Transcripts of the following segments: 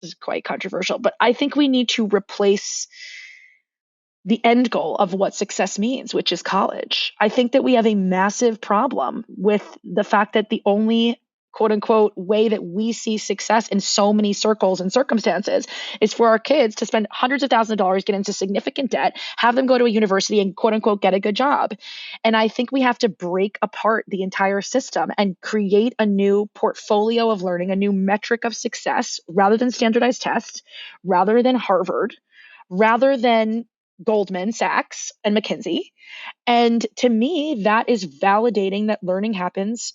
is quite controversial, but I think we need to replace the end goal of what success means, which is college. I think that we have a massive problem with the fact that the only quote unquote way that we see success in so many circles and circumstances is for our kids to spend hundreds of thousands of dollars, get into significant debt, have them go to a university and quote unquote get a good job. And I think we have to break apart the entire system and create a new portfolio of learning, a new metric of success rather than standardized tests, rather than Harvard, rather than Goldman Sachs and McKinsey. And to me, that is validating that learning happens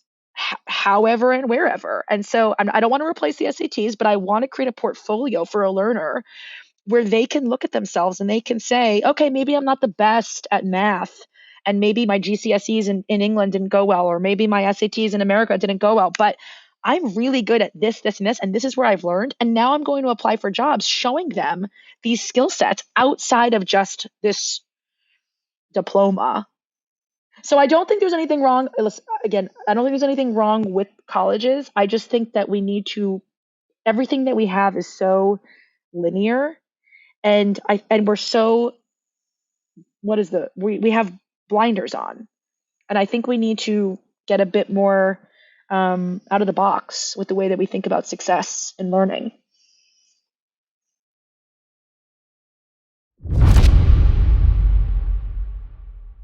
however and wherever. And so I don't want to replace the SATs, but I want to create a portfolio for a learner where they can look at themselves and they can say, okay, maybe I'm not the best at math. And maybe my GCSEs in England didn't go well, or maybe my SATs in America didn't go well, but I'm really good at this, this, and this, and this is where I've learned. And now I'm going to apply for jobs, showing them these skill sets outside of just this diploma. So I don't think there's anything wrong. Again, I don't think there's anything wrong with colleges. I just think that we need to, everything that we have is so linear, and we're so, what is the, we have blinders on. And I think we need to get a bit more out of the box with the way that we think about success and learning.